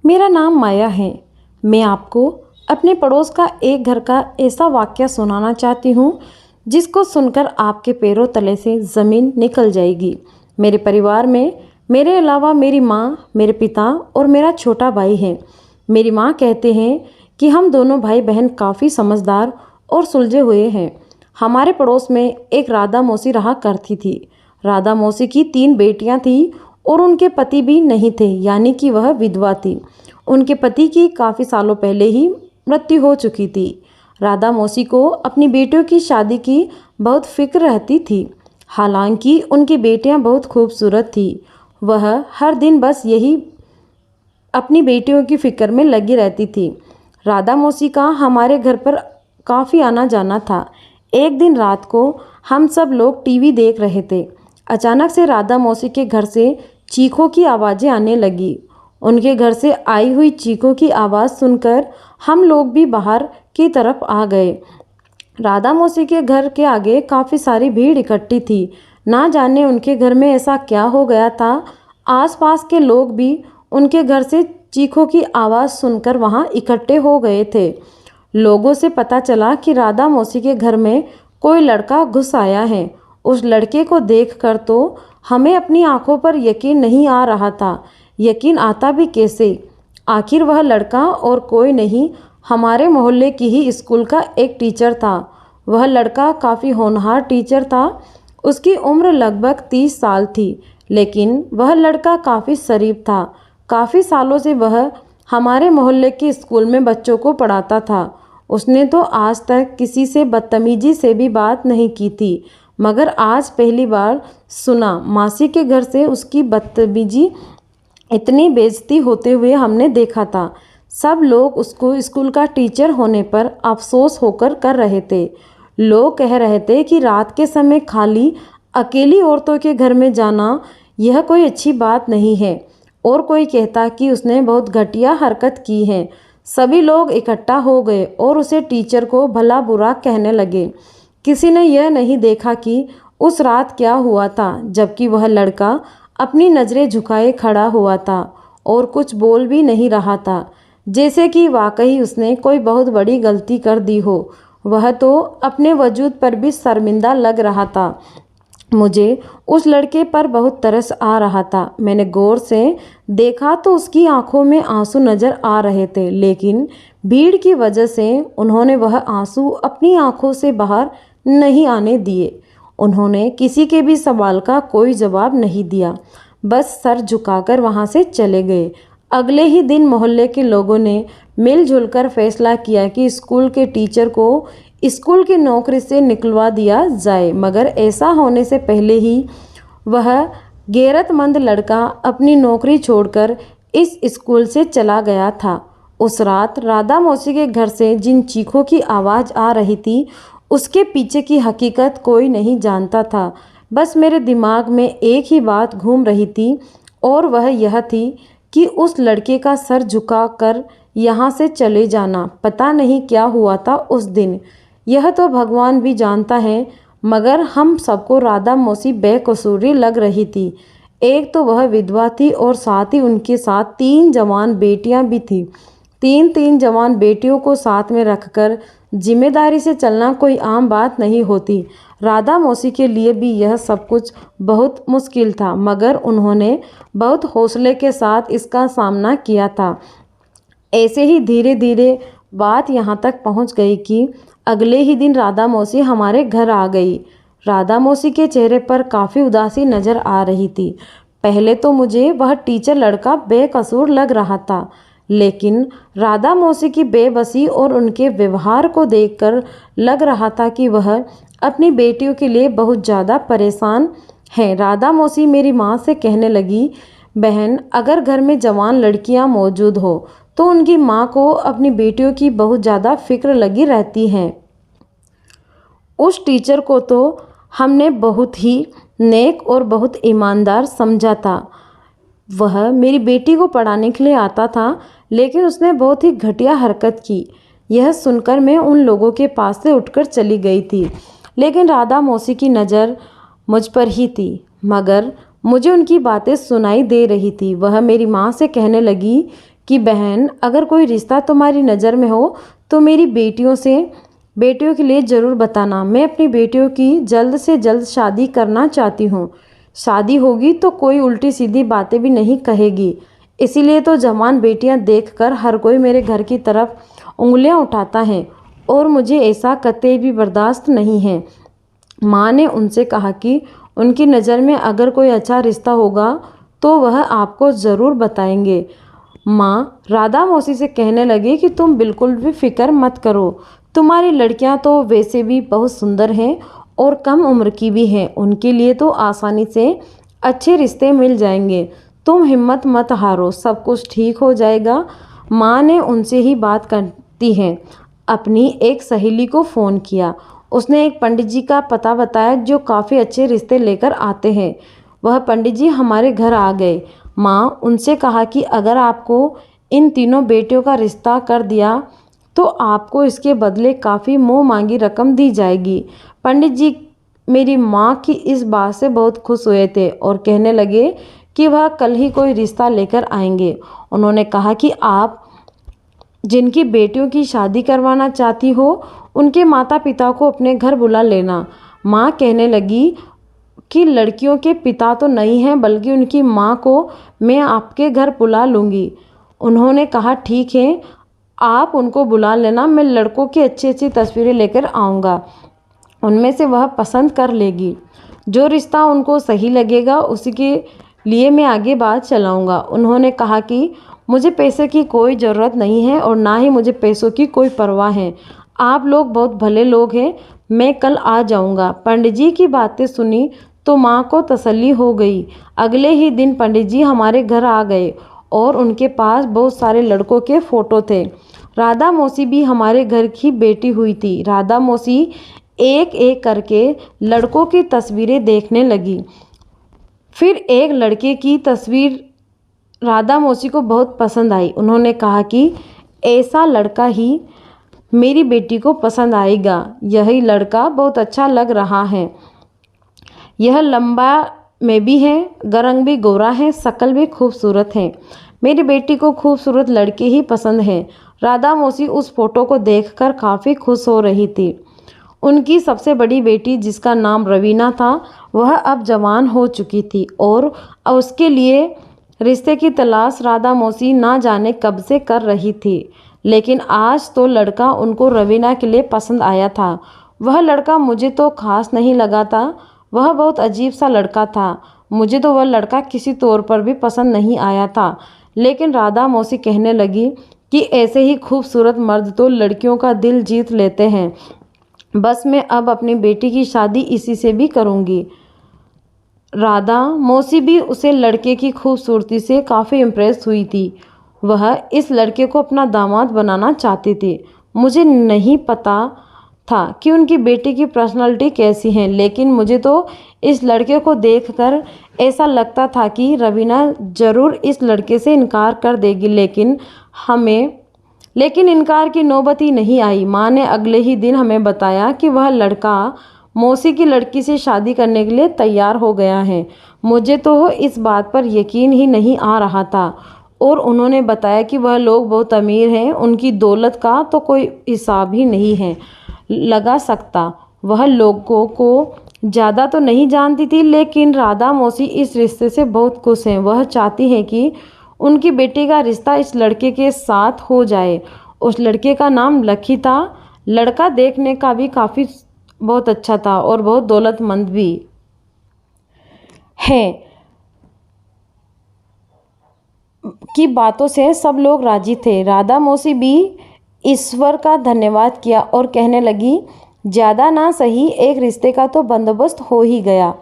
मेरा नाम माया है। मैं आपको अपने पड़ोस का एक घर का ऐसा वाक़या सुनाना चाहती हूँ जिसको सुनकर आपके पैरों तले से ज़मीन निकल जाएगी। मेरे परिवार में मेरे अलावा मेरी माँ, मेरे पिता और मेरा छोटा भाई है। मेरी माँ कहते हैं कि हम दोनों भाई बहन काफ़ी समझदार और सुलझे हुए हैं। हमारे पड़ोस में एक राधा मौसी रहा करती थी। राधा मौसी की 3 बेटियां थीं और उनके पति भी नहीं थे, यानी कि वह विधवा थी। उनके पति की काफ़ी सालों पहले ही मृत्यु हो चुकी थी। राधा मौसी को अपनी बेटियों की शादी की बहुत फिक्र रहती थी। हालांकि उनकी बेटियां बहुत खूबसूरत थी। वह हर दिन बस यही अपनी बेटियों की फिक्र में लगी रहती थी। राधा मौसी का हमारे घर पर काफ़ी आना जाना था। एक दिन रात को हम सब लोग टीवी देख रहे थे। अचानक से राधा मौसी के घर से चीखों की आवाज़ें आने लगी। उनके घर से आई हुई चीखों की आवाज़ सुनकर हम लोग भी बाहर की तरफ आ गए। राधा मौसी के घर के आगे काफ़ी सारी भीड़ इकट्ठी थी। ना जाने उनके घर में ऐसा क्या हो गया था। आसपास के लोग भी उनके घर से चीखों की आवाज़ सुनकर वहां इकट्ठे हो गए थे। लोगों से पता चला कि राधा मौसी के घर में कोई लड़का घुस आया है। उस लड़के को देखकर तो हमें अपनी आंखों पर यकीन नहीं आ रहा था। यकीन आता भी कैसे? आखिर वह लड़का और कोई नहीं, हमारे मोहल्ले की ही स्कूल का एक टीचर था। वह लड़का काफ़ी होनहार टीचर था। उसकी उम्र लगभग 30 साल थी, लेकिन वह लड़का काफ़ी शरीफ था। काफ़ी सालों से वह हमारे मोहल्ले के स्कूल में बच्चों को पढ़ाता था। उसने तो आज तक किसी से बदतमीजी से भी बात नहीं की थी, मगर आज पहली बार सुना। मासी के घर से उसकी बदतमीजी इतनी बेइज्जती होते हुए हमने देखा था। सब लोग उसको स्कूल का टीचर होने पर अफसोस होकर कर रहे थे। लोग कह रहे थे कि रात के समय खाली अकेली औरतों के घर में जाना यह कोई अच्छी बात नहीं है, और कोई कहता कि उसने बहुत घटिया हरकत की है। सभी लोग इकट्ठा हो गए और उसे टीचर को भला बुरा कहने लगे। किसी ने यह नहीं देखा कि उस रात क्या हुआ था, जबकि वह लड़का अपनी नज़रें झुकाए खड़ा हुआ था और कुछ बोल भी नहीं रहा था, जैसे कि वाकई उसने कोई बहुत बड़ी गलती कर दी हो। वह तो अपने वजूद पर भी शर्मिंदा लग रहा था। मुझे उस लड़के पर बहुत तरस आ रहा था। मैंने गौर से देखा तो उसकी आंखों में आंसू नज़र आ रहे थे, लेकिन भीड़ की वजह से उन्होंने वह आंसू अपनी आंखों से बाहर नहीं आने दिए। उन्होंने किसी के भी सवाल का कोई जवाब नहीं दिया, बस सर झुकाकर वहाँ से चले गए। अगले ही दिन मोहल्ले के लोगों ने मिलजुल कर फैसला किया कि स्कूल के टीचर को स्कूल की नौकरी से निकलवा दिया जाए, मगर ऐसा होने से पहले ही वह गैरतमंद लड़का अपनी नौकरी छोड़कर इस स्कूल से चला गया था। उस रात राधा मौसी के घर से जिन चीखों की आवाज़ आ रही थी, उसके पीछे की हकीकत कोई नहीं जानता था। बस मेरे दिमाग में एक ही बात घूम रही थी, और वह यह थी कि उस लड़के का सर झुकाकर यहाँ से चले जाना। पता नहीं क्या हुआ था उस दिन, यह तो भगवान भी जानता है, मगर हम सबको राधा मौसी बेकसूरी लग रही थी। एक तो वह विधवा थी और साथ ही उनके साथ 3 जवान बेटियां भी थीं। 3 जवान बेटियों को साथ में रखकर जिम्मेदारी से चलना कोई आम बात नहीं होती। राधा मौसी के लिए भी यह सब कुछ बहुत मुश्किल था, मगर उन्होंने बहुत हौसले के साथ इसका सामना किया था। ऐसे ही धीरे धीरे बात यहाँ तक पहुँच गई कि अगले ही दिन राधा मौसी हमारे घर आ गई। राधा मौसी के चेहरे पर काफ़ी उदासी नज़र आ रही थी। पहले तो मुझे वह टीचर लड़का बेकसूर लग रहा था, लेकिन राधा मौसी की बेबसी और उनके व्यवहार को देखकर लग रहा था कि वह अपनी बेटियों के लिए बहुत ज़्यादा परेशान है। राधा मौसी मेरी माँ से कहने लगी, बहन, अगर घर में जवान लड़कियाँ मौजूद हो तो उनकी माँ को अपनी बेटियों की बहुत ज़्यादा फिक्र लगी रहती है। उस टीचर को तो हमने बहुत ही नेक और बहुत ईमानदार समझा था। वह मेरी बेटी को पढ़ाने के लिए आता था, लेकिन उसने बहुत ही घटिया हरकत की। यह सुनकर मैं उन लोगों के पास से उठकर चली गई थी, लेकिन राधा मौसी की नज़र मुझ पर ही थी, मगर मुझे उनकी बातें सुनाई दे रही थी। वह मेरी माँ से कहने लगी कि बहन, अगर कोई रिश्ता तुम्हारी नज़र में हो तो मेरी बेटियों के लिए ज़रूर बताना। मैं अपनी बेटियों की जल्द से जल्द शादी करना चाहती हूँ। शादी होगी तो कोई उल्टी सीधी बातें भी नहीं कहेगी। इसीलिए तो जवान बेटियां देखकर हर कोई मेरे घर की तरफ उंगलियां उठाता है और मुझे ऐसा कतई भी बर्दाश्त नहीं है। माँ ने उनसे कहा कि उनकी नज़र में अगर कोई अच्छा रिश्ता होगा तो वह आपको ज़रूर बताएंगे। माँ राधा मौसी से कहने लगी कि तुम बिल्कुल भी फिक्र मत करो। तुम्हारी लड़कियां तो वैसे भी बहुत सुंदर हैं और कम उम्र की भी हैं। उनके लिए तो आसानी से अच्छे रिश्ते मिल जाएंगे। तुम हिम्मत मत हारो, सब कुछ ठीक हो जाएगा। माँ ने उनसे ही बात करती हैं अपनी एक सहेली को फ़ोन किया। उसने एक पंडित जी का पता बताया जो काफ़ी अच्छे रिश्ते लेकर आते हैं। वह पंडित जी हमारे घर आ गए। माँ उनसे कहा कि अगर आपको इन तीनों बेटियों का रिश्ता कर दिया तो आपको इसके बदले काफ़ी मुँह मांगी रकम दी जाएगी। पंडित जी मेरी माँ की इस बात से बहुत खुश हुए थे और कहने लगे कि वह कल ही कोई रिश्ता लेकर आएंगे। उन्होंने कहा कि आप जिनकी बेटियों की शादी करवाना चाहती हो उनके माता पिता को अपने घर बुला लेना। माँ कहने लगी कि लड़कियों के पिता तो नहीं हैं बल्कि उनकी माँ को मैं आपके घर बुला लूँगी। उन्होंने कहा ठीक है, आप उनको बुला लेना, मैं लड़कों की अच्छी अच्छी तस्वीरें लेकर आऊँगा, उनमें से वह पसंद कर लेगी। जो रिश्ता उनको सही लगेगा उसी के लिए मैं आगे बात चलाऊँगा। उन्होंने कहा कि मुझे पैसे की कोई ज़रूरत नहीं है और ना ही मुझे पैसों की कोई परवाह है। आप लोग बहुत भले लोग हैं, मैं कल आ जाऊँगा। पंडित जी की बातें सुनी तो माँ को तसल्ली हो गई। अगले ही दिन पंडित जी हमारे घर आ गए और उनके पास बहुत सारे लड़कों के फ़ोटो थे। राधा मौसी भी हमारे घर की बेटी हुई थी। राधा मौसी एक एक करके लड़कों की तस्वीरें देखने लगी। फिर एक लड़के की तस्वीर राधा मौसी को बहुत पसंद आई। उन्होंने कहा कि ऐसा लड़का ही मेरी बेटी को पसंद आएगा। यही लड़का बहुत अच्छा लग रहा है। यह लंबा में भी है, रंग भी गोरा है, शक्ल भी खूबसूरत है। मेरी बेटी को खूबसूरत लड़के ही पसंद हैं। राधा मौसी उस फोटो को देखकर काफ़ी खुश हो रही थी। उनकी सबसे बड़ी बेटी जिसका नाम रवीना था वह अब जवान हो चुकी थी और उसके लिए रिश्ते की तलाश राधा मौसी ना जाने कब से कर रही थी। लेकिन आज तो लड़का उनको रवीना के लिए पसंद आया था। वह लड़का मुझे तो खास नहीं लगा था, वह बहुत अजीब सा लड़का था। मुझे तो वह लड़का किसी तौर पर भी पसंद नहीं आया था। लेकिन राधा मौसी कहने लगी कि ऐसे ही खूबसूरत मर्द तो लड़कियों का दिल जीत लेते हैं। बस मैं अब अपनी बेटी की शादी इसी से भी करूँगी। राधा मौसी भी उसे लड़के की खूबसूरती से काफ़ी इम्प्रेस हुई थी। वह इस लड़के को अपना दामाद बनाना चाहती थी। मुझे नहीं पता था कि उनकी बेटी की पर्सनालिटी कैसी है, लेकिन मुझे तो इस लड़के को देखकर ऐसा लगता था कि रवीना ज़रूर इस लड़के से इनकार कर देगी। लेकिन इनकार की नौबत ही नहीं आई। माँ ने अगले ही दिन हमें बताया कि वह लड़का मौसी की लड़की से शादी करने के लिए तैयार हो गया है। मुझे तो इस बात पर यकीन ही नहीं आ रहा था और उन्होंने बताया कि वह लोग बहुत अमीर हैं, उनकी दौलत का तो कोई हिसाब ही नहीं है लगा सकता। वह लोगों को ज़्यादा तो नहीं जानती थी, लेकिन राधा मौसी इस रिश्ते से बहुत खुश हैं। वह चाहती हैं कि उनकी बेटी का रिश्ता इस लड़के के साथ हो जाए। उस लड़के का नाम लकी था। लड़का देखने का भी काफ़ी बहुत अच्छा था और बहुत दौलतमंद भी है। की बातों से सब लोग राजी थे। राधा मौसी भी ईश्वर का धन्यवाद किया और कहने लगी, ज़्यादा ना सही एक रिश्ते का तो बंदोबस्त हो ही गया।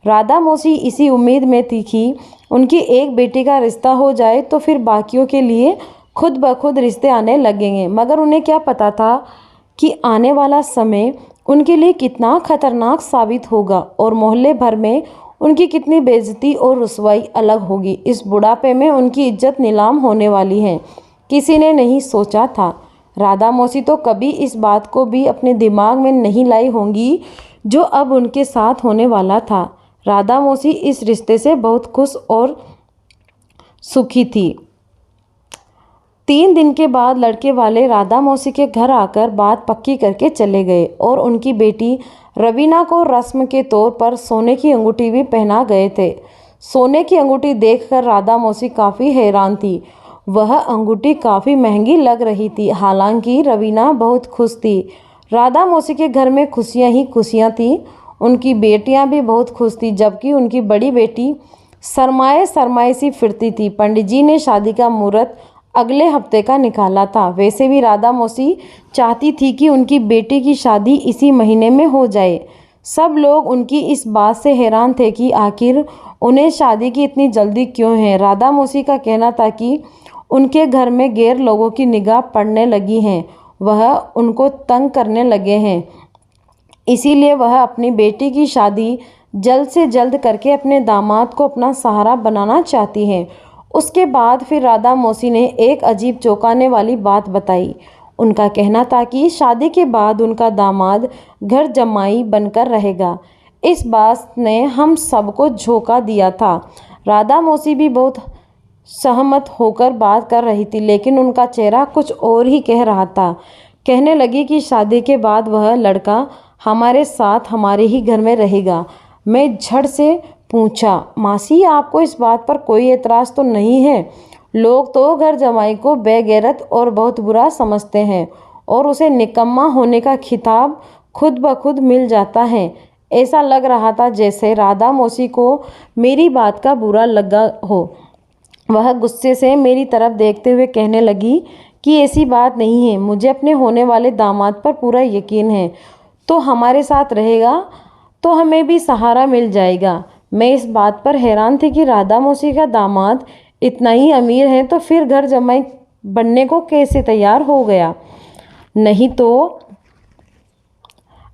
राधा मौसी इसी उम्मीद में थी कि उनकी एक बेटी का रिश्ता हो जाए तो फिर बाकियों के लिए खुद ब खुद रिश्ते आने लगेंगे। मगर उन्हें क्या पता था कि आने वाला समय उनके लिए कितना खतरनाक साबित होगा और मोहल्ले भर में उनकी कितनी बेइज्जती और रुसवाई अलग होगी। इस बुढ़ापे में उनकी इज्जत नीलाम होने वाली है, किसी ने नहीं सोचा था। राधा मौसी तो कभी इस बात को भी अपने दिमाग में नहीं लाई होंगी जो अब उनके साथ होने वाला था। राधा मौसी इस रिश्ते से बहुत खुश और सुखी थी। 3 दिन के बाद लड़के वाले राधा मौसी के घर आकर बात पक्की करके चले गए और उनकी बेटी रवीना को रस्म के तौर पर सोने की अंगूठी भी पहना गए थे। सोने की अंगूठी देखकर राधा मौसी काफ़ी हैरान थी। वह अंगूठी काफ़ी महंगी लग रही थी। हालांकि रवीना बहुत खुश थी। राधा मौसी के घर में खुशियां ही खुशियां थीं। उनकी बेटियां भी बहुत खुश थी, जबकि उनकी बड़ी बेटी सरमाए सरमाए सी फिरती थी। पंडित जी ने शादी का मुहूर्त अगले हफ्ते का निकाला था। वैसे भी राधा मौसी चाहती थी कि उनकी बेटी की शादी इसी महीने में हो जाए। सब लोग उनकी इस बात से हैरान थे कि आखिर उन्हें शादी की इतनी जल्दी क्यों है। राधा मौसी का कहना था कि उनके घर में गैर लोगों की निगाह पड़ने लगी हैं, वह उनको तंग करने लगे हैं, इसीलिए वह अपनी बेटी की शादी जल्द से जल्द करके अपने दामाद को अपना सहारा बनाना चाहती हैं। उसके बाद फिर राधा मौसी ने एक अजीब चौंकाने वाली बात बताई। उनका कहना था कि शादी के बाद उनका दामाद घर जमाई बनकर रहेगा। इस बात ने हम सबको झोंका दिया था। राधा मौसी भी बहुत सहमत होकर बात कर रही थी, लेकिन उनका चेहरा कुछ और ही कह रहा था। कहने लगी कि शादी के बाद वह लड़का हमारे साथ हमारे ही घर में रहेगा। मैं झट से पूछा, मासी आपको इस बात पर कोई एतराज़ तो नहीं है? लोग तो घर जमाई को बेगैरत और बहुत बुरा समझते हैं और उसे निकम्मा होने का खिताब खुद ब खुद मिल जाता है। ऐसा लग रहा था जैसे राधा मौसी को मेरी बात का बुरा लगा हो। वह गुस्से से मेरी तरफ देखते हुए कहने लगी कि ऐसी बात नहीं है, मुझे अपने होने वाले दामाद पर पूरा यकीन है। तो हमारे साथ रहेगा तो हमें भी सहारा मिल जाएगा। मैं इस बात पर हैरान थी कि राधा मौसी का दामाद इतना ही अमीर है तो फिर घर जमाई बनने को कैसे तैयार हो गया। नहीं तो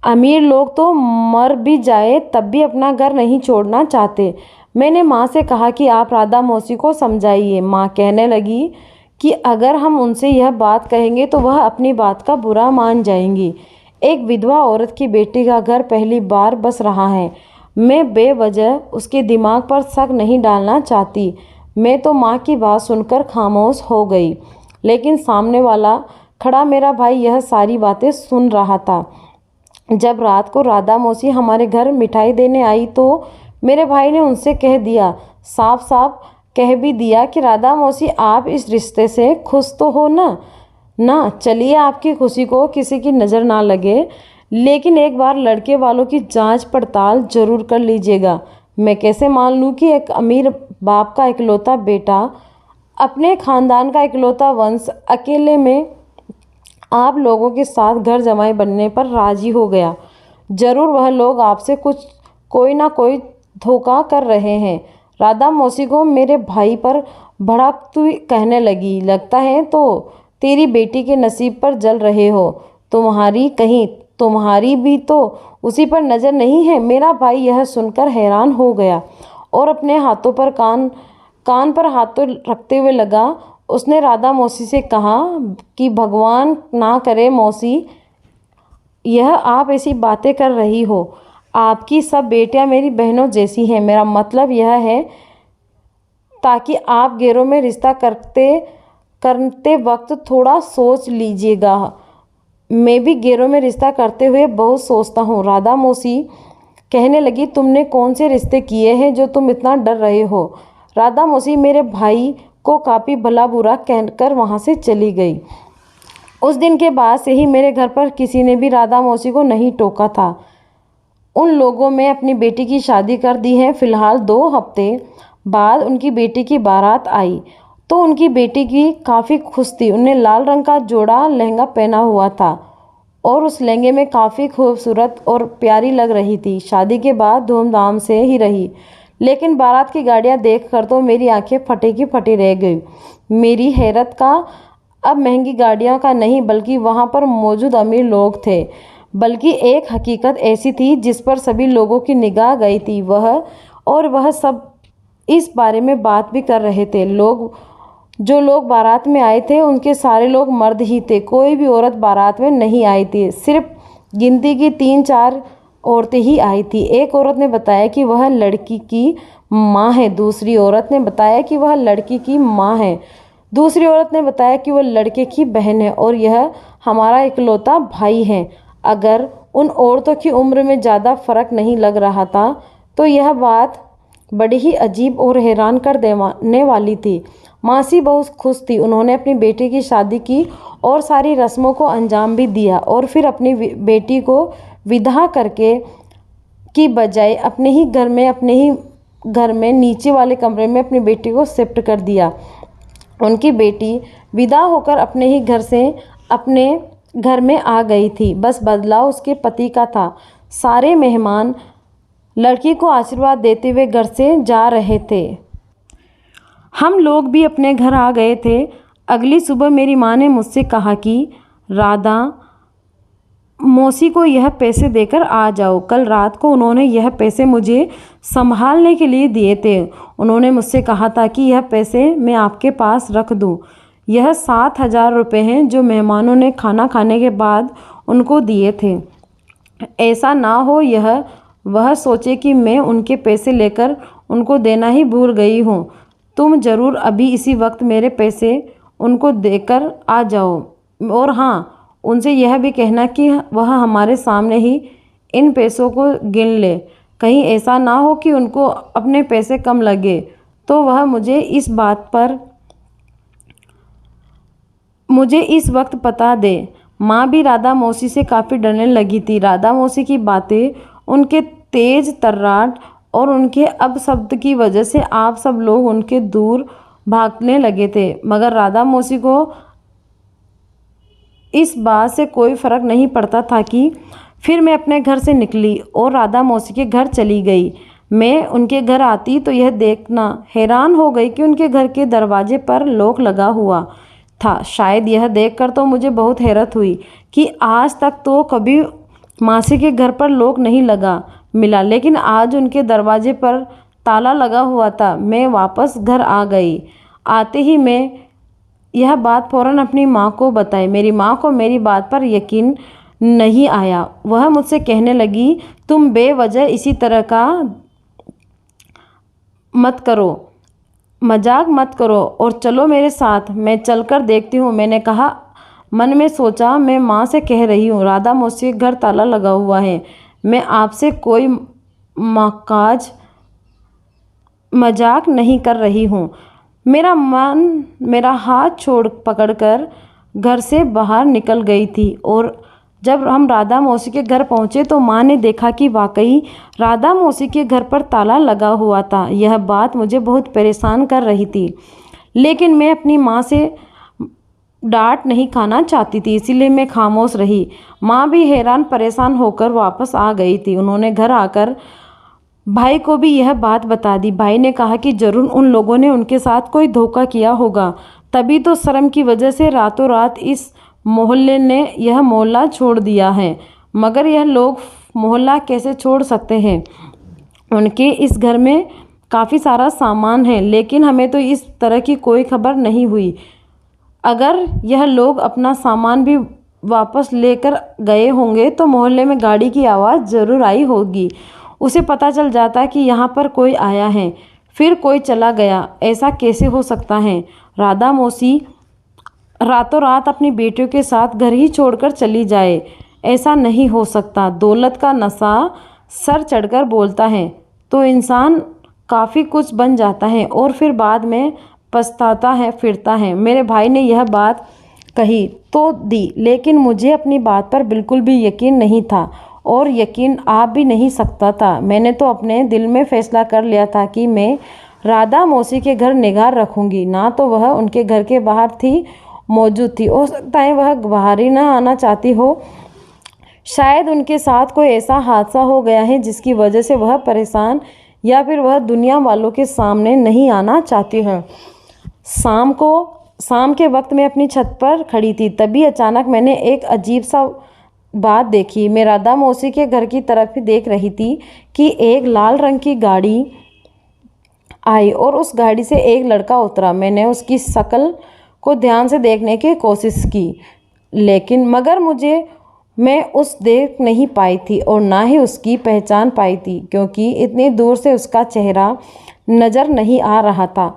अमीर लोग तो मर भी जाए तब भी अपना घर नहीं छोड़ना चाहते। मैंने माँ से कहा कि आप राधा मौसी को समझाइए। माँ कहने लगी कि अगर हम उनसे यह बात कहेंगे तो वह अपनी बात का बुरा मान जाएंगी। एक विधवा औरत की बेटी का घर पहली बार बस रहा है। मैं बेवजह उसके दिमाग पर शक नहीं डालना चाहती। मैं तो माँ की बात सुनकर खामोश हो गई, लेकिन सामने वाला खड़ा मेरा भाई यह सारी बातें सुन रहा था। जब रात को राधा मौसी हमारे घर मिठाई देने आई तो मेरे भाई ने उनसे कह दिया, साफ साफ कह भी दिया कि राधा मौसी आप इस रिश्ते से खुश तो हो ना चलिए आपकी खुशी को किसी की नज़र ना लगे, लेकिन एक बार लड़के वालों की जांच पड़ताल जरूर कर लीजिएगा। मैं कैसे मान लूँ कि एक अमीर बाप का इकलौता बेटा, अपने खानदान का इकलौता वंश, अकेले में आप लोगों के साथ घर जमाई बनने पर राजी हो गया। ज़रूर वह लोग आपसे कोई ना कोई धोखा कर रहे हैं। राधा मौसी को मेरे भाई पर भड़कती कहने लगी, लगता है तो तेरी बेटी के नसीब पर जल रहे हो। तुम्हारी भी तो उसी पर नज़र नहीं है। मेरा भाई यह सुनकर हैरान हो गया और अपने हाथों पर कान पर हाथों रखते हुए लगा। उसने राधा मौसी से कहा कि भगवान ना करे मौसी, यह आप ऐसी बातें कर रही हो। आपकी सब बेटियां मेरी बहनों जैसी हैं। मेरा मतलब यह है ताकि आप गैरों में रिश्ता करते वक्त थोड़ा सोच लीजिएगा। मैं भी गैरों में रिश्ता करते हुए बहुत सोचता हूँ। राधा मौसी कहने लगी, तुमने कौन से रिश्ते किए हैं जो तुम इतना डर रहे हो? राधा मौसी मेरे भाई को काफ़ी भला बुरा कहकर वहाँ से चली गई। उस दिन के बाद से ही मेरे घर पर किसी ने भी राधा मौसी को नहीं टोका था। उन लोगों में अपनी बेटी की शादी कर दी है। फिलहाल 2 हफ्ते बाद उनकी बेटी की बारात आई तो उनकी बेटी की काफ़ी खुश थी। उन्हें लाल रंग का जोड़ा लहंगा पहना हुआ था और उस लहंगे में काफ़ी खूबसूरत और प्यारी लग रही थी। शादी के बाद धूमधाम से ही रही, लेकिन बारात की गाड़ियाँ देखकर तो मेरी आंखें फटी की फटी रह गई। मेरी हैरत का अब महंगी गाड़ियों का नहीं बल्कि वहाँ पर मौजूद अमीर लोग थे। बल्कि एक हकीकत ऐसी थी जिस पर सभी लोगों की निगाह गई थी। वह सब इस बारे में बात भी कर रहे थे। जो लोग बारात में आए थे उनके सारे लोग मर्द ही थे। कोई भी औरत बारात में नहीं आई थी। सिर्फ गिनती की 3-4 औरतें ही आई थी। एक औरत ने बताया कि वह लड़की की माँ है। दूसरी औरत ने बताया कि वह लड़की की माँ है। दूसरी औरत ने बताया कि वह लड़के की बहन है और यह हमारा इकलौता भाई है। अगर उन औरतों की उम्र में ज़्यादा फर्क नहीं लग रहा था तो यह बात बड़ी ही अजीब और हैरान कर देने वाली थी। मासी बहुत खुश थी। उन्होंने अपनी बेटी की शादी की और सारी रस्मों को अंजाम भी दिया और फिर अपनी बेटी को विदा करके की बजाय अपने ही घर में नीचे वाले कमरे में अपनी बेटी को शिफ्ट कर दिया। उनकी बेटी विदा होकर अपने घर में आ गई थी। बस बदलाव उसके पति का था। सारे मेहमान लड़की को आशीर्वाद देते हुए घर से जा रहे थे। हम लोग भी अपने घर आ गए थे। अगली सुबह मेरी माँ ने मुझसे कहा कि राधा मौसी को यह पैसे देकर आ जाओ। कल रात को उन्होंने यह पैसे मुझे संभालने के लिए दिए थे। उन्होंने मुझसे कहा था कि यह पैसे मैं आपके पास रख दूं। यह 7,000 रुपये हैं जो मेहमानों ने खाना खाने के बाद उनको दिए थे। ऐसा ना हो वह सोचे कि मैं उनके पैसे लेकर उनको देना ही भूल गई हूँ। तुम ज़रूर अभी इसी वक्त मेरे पैसे उनको देकर आ जाओ। और हाँ, उनसे यह भी कहना कि वह हमारे सामने ही इन पैसों को गिन ले। कहीं ऐसा ना हो कि उनको अपने पैसे कम लगे तो वह मुझे इस वक्त पता दे। माँ भी राधा मौसी से काफ़ी डरने लगी थी। राधा मौसी की बातें, उनके तेज तर्राट और उनके अपशब्द की वजह से आप सब लोग उनके दूर भागने लगे थे, मगर राधा मौसी को इस बात से कोई फ़र्क नहीं पड़ता था कि फिर मैं अपने घर से निकली और राधा मौसी के घर चली गई। मैं उनके घर आती तो यह देखना हैरान हो गई कि उनके घर के दरवाजे पर लॉक लगा हुआ था। शायद यह देखकर तो मुझे बहुत हैरत हुई कि आज तक तो कभी मासी के घर पर लॉक नहीं मिला, लेकिन आज उनके दरवाजे पर ताला लगा हुआ था। मैं वापस घर आ गई। आते ही मैं यह बात फ़ौरन अपनी माँ को बताई। मेरी माँ को मेरी बात पर यकीन नहीं आया। वह मुझसे कहने लगी, तुम बेवजह इसी तरह का मजाक मत करो और चलो मेरे साथ, मैं चलकर देखती हूँ। मैंने कहा, मन में सोचा, मैं माँ से कह रही हूँ राधा मौसी के घर ताला लगा हुआ है। मैं आपसे कोई मजाक नहीं कर रही हूँ। मेरा हाथ पकड़कर घर से बाहर निकल गई थी और जब हम राधा मौसी के घर पहुँचे तो माँ ने देखा कि वाकई राधा मौसी के घर पर ताला लगा हुआ था। यह बात मुझे बहुत परेशान कर रही थी, लेकिन मैं अपनी माँ से डांट नहीं खाना चाहती थी, इसीलिए मैं खामोश रही। माँ भी हैरान परेशान होकर वापस आ गई थी। उन्होंने घर आकर भाई को भी यह बात बता दी। भाई ने कहा कि जरूर उन लोगों ने उनके साथ कोई धोखा किया होगा, तभी तो शर्म की वजह से रातों रात इस मोहल्ले ने यह मोहल्ला छोड़ दिया है। मगर यह लोग मोहल्ला कैसे छोड़ सकते हैं? उनके इस घर में काफ़ी सारा सामान है, लेकिन हमें तो इस तरह की कोई खबर नहीं हुई। अगर यह लोग अपना सामान भी वापस लेकर गए होंगे तो मोहल्ले में गाड़ी की आवाज़ ज़रूर आई होगी। उसे पता चल जाता कि यहाँ पर कोई आया है, फिर कोई चला गया। ऐसा कैसे हो सकता है? राधा मौसी रातों रात अपनी बेटियों के साथ घर ही छोड़कर चली जाए, ऐसा नहीं हो सकता। दौलत का नशा सर चढ़कर बोलता है तो इंसान काफ़ी कुछ बन जाता है और फिर बाद में पछताता है फिरता है। मेरे भाई ने यह बात कही तो दी, लेकिन मुझे अपनी बात पर बिल्कुल भी यकीन नहीं था और यकीन आ भी नहीं सकता था। मैंने तो अपने दिल में फैसला कर लिया था कि मैं राधा मौसी के घर निगाह रखूंगी। ना तो वह उनके घर के बाहर मौजूद थी, हो सकता है वह बाहर ही ना आना चाहती हो। शायद उनके साथ कोई ऐसा हादसा हो गया है जिसकी वजह से वह परेशान, या फिर वह दुनिया वालों के सामने नहीं आना चाहती है। शाम के वक्त मैं अपनी छत पर खड़ी थी, तभी अचानक मैंने एक अजीब सा बात देखी। मैं राधा मौसी के घर की तरफ ही देख रही थी कि एक लाल रंग की गाड़ी आई और उस गाड़ी से एक लड़का उतरा। मैंने उसकी शक्ल को ध्यान से देखने की कोशिश की, मगर मैं उस देख नहीं पाई थी और ना ही उसकी पहचान पाई थी, क्योंकि इतनी दूर से उसका चेहरा नज़र नहीं आ रहा था।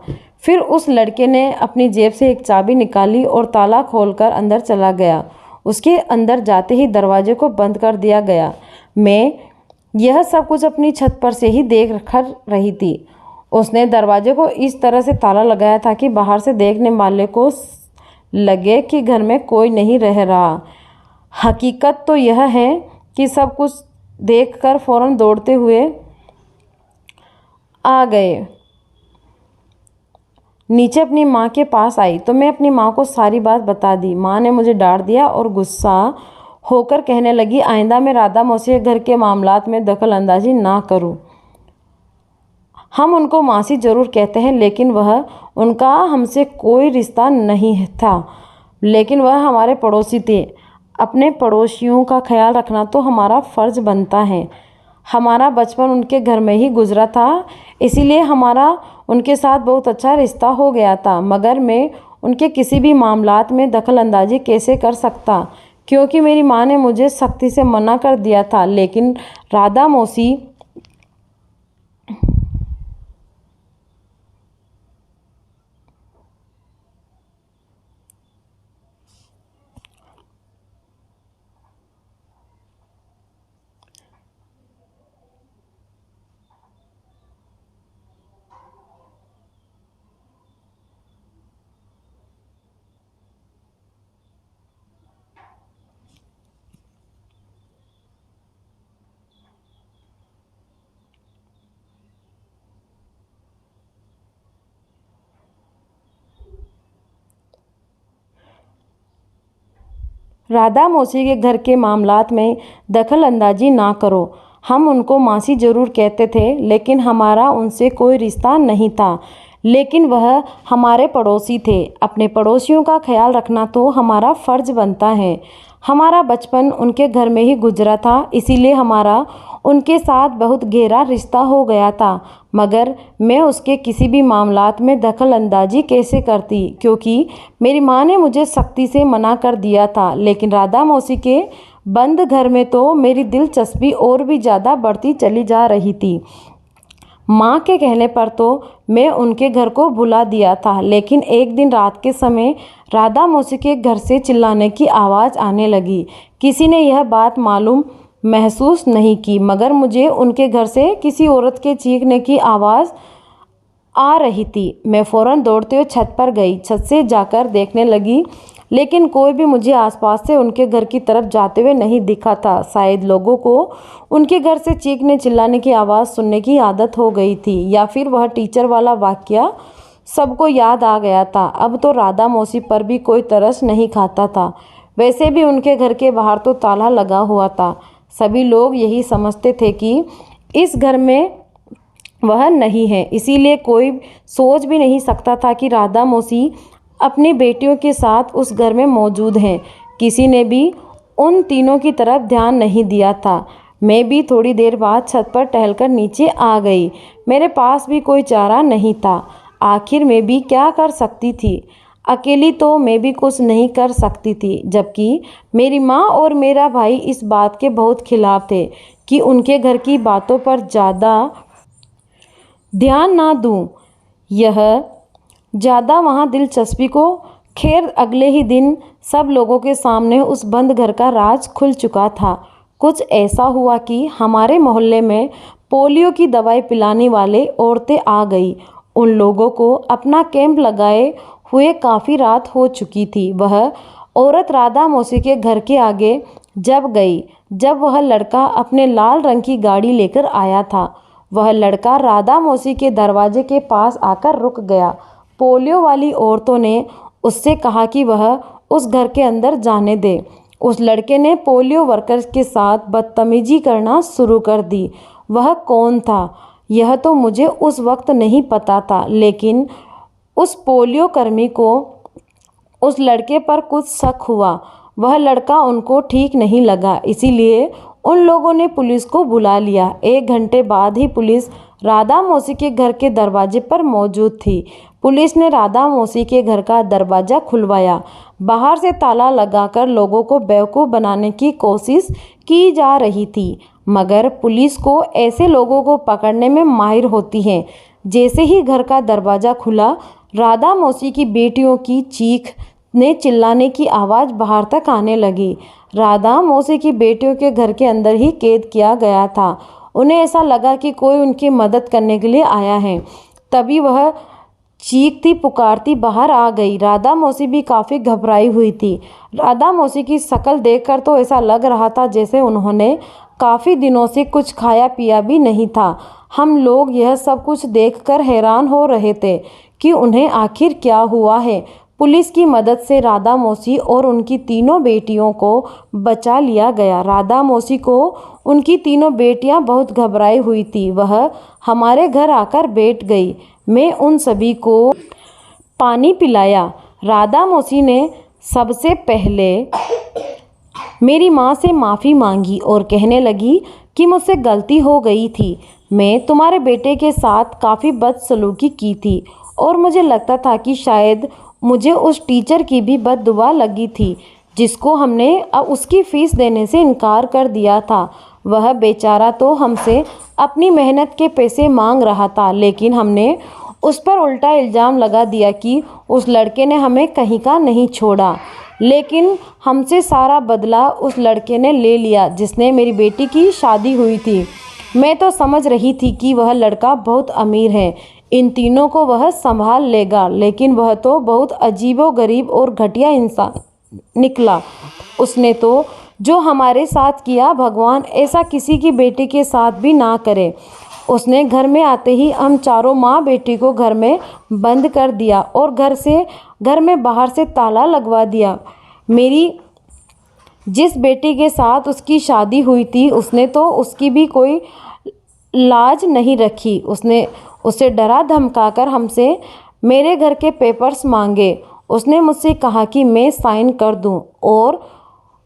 फिर उस लड़के ने अपनी जेब से एक चाबी निकाली और ताला खोलकर अंदर चला गया। उसके अंदर जाते ही दरवाजे को बंद कर दिया गया। मैं यह सब कुछ अपनी छत पर से ही देख कर रही थी। उसने दरवाजे को इस तरह से ताला लगाया था कि बाहर से देखने वाले को लगे कि घर में कोई नहीं रह रहा। हकीकत तो यह है कि सब कुछ देखकर फौरन दौड़ते हुए आ गए। नीचे अपनी माँ के पास आई तो मैं अपनी माँ को सारी बात बता दी। माँ ने मुझे डांट दिया और गुस्सा होकर कहने लगी, आइंदा मैं राधा मौसी के घर के मामलात में दखल अंदाजी ना करूँ। हम उनको मासी जरूर कहते हैं, लेकिन वह उनका हमसे कोई रिश्ता नहीं था, लेकिन वह हमारे पड़ोसी थे। अपने पड़ोसियों का ख्याल रखना तो हमारा फ़र्ज बनता है। हमारा बचपन उनके घर में ही गुजरा था, इसीलिए हमारा उनके साथ बहुत अच्छा रिश्ता हो गया था। मगर मैं उनके किसी भी मामलात में दखल अंदाजी कैसे कर सकता, क्योंकि मेरी माँ ने मुझे सख्ती से मना कर दिया था। लेकिन राधा मौसी राधा मौसी के घर के मामलात में दखल अंदाजी ना करो। हम उनको मासी ज़रूर कहते थे, लेकिन हमारा उनसे कोई रिश्ता नहीं था। लेकिन वह हमारे पड़ोसी थे। अपने पड़ोसियों का ख्याल रखना तो हमारा फ़र्ज बनता है। हमारा बचपन उनके घर में ही गुजरा था, इसीलिए हमारा उनके साथ बहुत गहरा रिश्ता हो गया था। मगर मैं उसके किसी भी मामलात में दखल अंदाजी कैसे करती, क्योंकि मेरी माँ ने मुझे सख्ती से मना कर दिया था। लेकिन राधा मौसी के बंद घर में तो मेरी दिलचस्पी और भी ज़्यादा बढ़ती चली जा रही थी। माँ के कहने पर तो मैं उनके घर को बुला दिया था, लेकिन एक दिन रात के समय राधा मौसी के घर से चिल्लाने की आवाज़ आने लगी। किसी ने यह बात मालूम महसूस नहीं की, मगर मुझे उनके घर से किसी औरत के चीखने की आवाज़ आ रही थी। मैं फ़ौरन दौड़ते हुए छत पर गई। छत से जाकर देखने लगी, लेकिन कोई भी मुझे आसपास से उनके घर की तरफ जाते हुए नहीं दिखा था। शायद लोगों को उनके घर से चीखने चिल्लाने की आवाज़ सुनने की आदत हो गई थी, या फिर वह टीचर वाला वाकया सबको याद आ गया था। अब तो राधा मौसी पर भी कोई तरस नहीं खाता था। वैसे भी उनके घर के बाहर तो ताला लगा हुआ था। सभी लोग यही समझते थे कि इस घर में वह नहीं है, इसीलिए कोई सोच भी नहीं सकता था कि राधा मौसी अपनी बेटियों के साथ उस घर में मौजूद हैं। किसी ने भी उन तीनों की तरफ ध्यान नहीं दिया था। मैं भी थोड़ी देर बाद छत पर टहलकर नीचे आ गई। मेरे पास भी कोई चारा नहीं था। आखिर मैं भी क्या कर सकती थी? अकेली तो मैं भी कुछ नहीं कर सकती थी, जबकि मेरी माँ और मेरा भाई इस बात के बहुत खिलाफ थे कि उनके घर की बातों पर ज़्यादा ध्यान ना दूँ, यह ज़्यादा वहाँ दिलचस्पी को। खैर, अगले ही दिन सब लोगों के सामने उस बंद घर का राज खुल चुका था। कुछ ऐसा हुआ कि हमारे मोहल्ले में पोलियो की दवाई पिलाने वाले औरतें आ गई। उन लोगों को अपना कैंप लगाए हुए काफ़ी रात हो चुकी थी। वह औरत राधा मौसी के घर के आगे जब गई, जब वह लड़का अपने लाल रंग की गाड़ी लेकर आया था। वह लड़का राधा मौसी के दरवाजे के पास आकर रुक गया। पोलियो वाली औरतों ने उससे कहा कि वह उस घर के अंदर जाने दे। उस लड़के ने पोलियो वर्कर्स के साथ बदतमीजी करना शुरू कर दी। वह कौन था यह तो मुझे उस वक्त नहीं पता था, लेकिन उस पोलियो कर्मी को उस लड़के पर कुछ शक हुआ। वह लड़का उनको ठीक नहीं लगा, इसीलिए उन लोगों ने पुलिस को बुला लिया। 1 घंटे बाद ही पुलिस राधा मौसी के घर के दरवाजे पर मौजूद थी। पुलिस ने राधा मौसी के घर का दरवाज़ा खुलवाया। बाहर से ताला लगाकर लोगों को बेवकूफ़ बनाने की कोशिश की जा रही थी, मगर पुलिस को ऐसे लोगों को पकड़ने में माहिर होती है। जैसे ही घर का दरवाज़ा खुला, राधा मौसी की बेटियों की चीख ने चिल्लाने की आवाज़ बाहर तक आने लगी। राधा मौसी की बेटियों के घर के अंदर ही कैद किया गया था। उन्हें ऐसा लगा कि कोई उनकी मदद करने के लिए आया है। तभी वह चीखती पुकारती बाहर आ गई। राधा मौसी भी काफ़ी घबराई हुई थी। राधा मौसी की शक्ल देखकर तो ऐसा लग रहा था जैसे उन्होंने काफ़ी दिनों से कुछ खाया पिया भी नहीं था। हम लोग यह सब कुछ देखकर हैरान हो रहे थे कि उन्हें आखिर क्या हुआ है। पुलिस की मदद से राधा मौसी और उनकी तीनों बेटियों को बचा लिया गया। राधा मौसी को उनकी तीनों बेटियां बहुत घबराई हुई थी। वह हमारे घर आकर बैठ गई। मैं उन सभी को पानी पिलाया। राधा मौसी ने सबसे पहले मेरी माँ से माफ़ी मांगी और कहने लगी कि मुझसे गलती हो गई थी। मैं तुम्हारे बेटे के साथ काफ़ी बदसलूकी की थी और मुझे लगता था कि शायद मुझे उस टीचर की भी बददुआ लगी थी जिसको हमने उसकी फ़ीस देने से इनकार कर दिया था। वह बेचारा तो हमसे अपनी मेहनत के पैसे मांग रहा था, लेकिन हमने उस पर उल्टा इल्ज़ाम लगा दिया कि उस लड़के ने हमें कहीं का नहीं छोड़ा। लेकिन हमसे सारा बदला उस लड़के ने ले लिया जिसने मेरी बेटी की शादी हुई थी। मैं तो समझ रही थी कि वह लड़का बहुत अमीर है, इन तीनों को वह संभाल लेगा, लेकिन वह तो बहुत अजीबोगरीब और घटिया इंसान निकला। उसने तो जो हमारे साथ किया, भगवान ऐसा किसी की बेटी के साथ भी ना करे। उसने घर में आते ही हम चारों माँ बेटी को घर में बंद कर दिया और घर में बाहर से ताला लगवा दिया। मेरी जिस बेटी के साथ उसकी शादी हुई थी उसने तो उसकी भी कोई लाज नहीं रखी। उसने उसे डरा धमकाकर हमसे मेरे घर के पेपर्स मांगे। उसने मुझसे कहा कि मैं साइन कर दूं और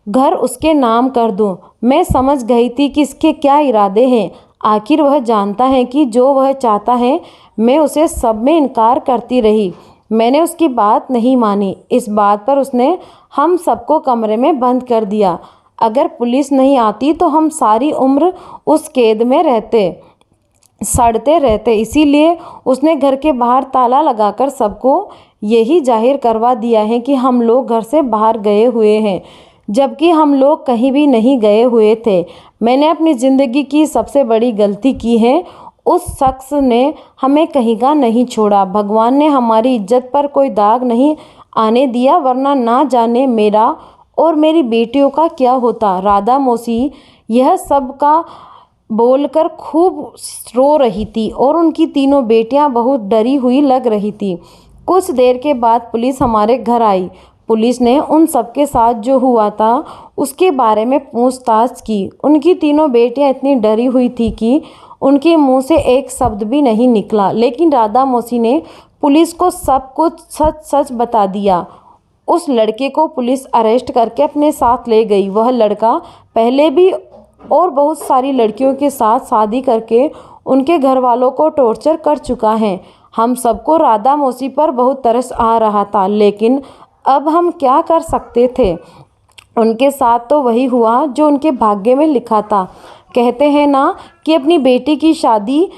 घर उसके नाम कर दूं। मैं समझ गई थी कि इसके क्या इरादे हैं। आखिर वह जानता है कि जो वह चाहता है। मैं उसे सब में इनकार करती रही। मैंने उसकी बात नहीं मानी। इस बात पर उसने हम सबको कमरे में बंद कर दिया। अगर पुलिस नहीं आती तो हम सारी उम्र उस कैद में सड़ते रहते। इसीलिए उसने घर के बाहर ताला लगाकर सबको यही जाहिर करवा दिया है कि हम लोग घर से बाहर गए हुए हैं, जबकि हम लोग कहीं भी नहीं गए हुए थे। मैंने अपनी ज़िंदगी की सबसे बड़ी गलती की है। उस शख्स ने हमें कहीं का नहीं छोड़ा। भगवान ने हमारी इज्जत पर कोई दाग नहीं आने दिया, वरना ना जाने मेरा और मेरी बेटियों का क्या होता। राधा मौसी यह सब का बोलकर खूब रो रही थी और उनकी तीनों बेटियां बहुत डरी हुई लग रही थी। कुछ देर के बाद पुलिस हमारे घर आई। पुलिस ने उन सबके साथ जो हुआ था उसके बारे में पूछताछ की। उनकी तीनों बेटियां इतनी डरी हुई थी कि उनके मुंह से एक शब्द भी नहीं निकला, लेकिन राधा मौसी ने पुलिस को सब कुछ सच सच बता दिया। उस लड़के को पुलिस अरेस्ट करके अपने साथ ले गई। वह लड़का पहले भी और बहुत सारी लड़कियों के साथ शादी करके उनके घर वालों को टॉर्चर कर चुका है। हम सबको राधा मौसी पर बहुत तरस आ रहा था, लेकिन अब हम क्या कर सकते थे। उनके साथ तो वही हुआ जो उनके भाग्य में लिखा था। कहते हैं ना कि अपनी बेटी की शादी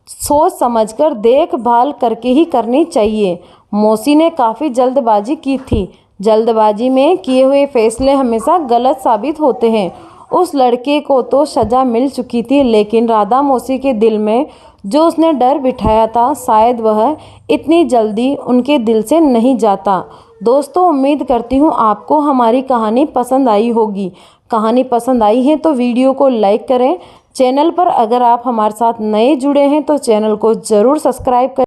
सोच समझकर देखभाल करके ही करनी चाहिए। मौसी ने काफ़ी जल्दबाजी की थी। जल्दबाजी में किए हुए फैसले हमेशा गलत साबित होते हैं। उस लड़के को तो सज़ा मिल चुकी थी, लेकिन राधा मौसी के दिल में जो उसने डर बिठाया था, शायद वह इतनी जल्दी उनके दिल से नहीं जाता। दोस्तों, उम्मीद करती हूँ आपको हमारी कहानी पसंद आई होगी। कहानी पसंद आई है तो वीडियो को लाइक करें। चैनल पर अगर आप हमारे साथ नए जुड़े हैं तो चैनल को ज़रूर सब्सक्राइब करें।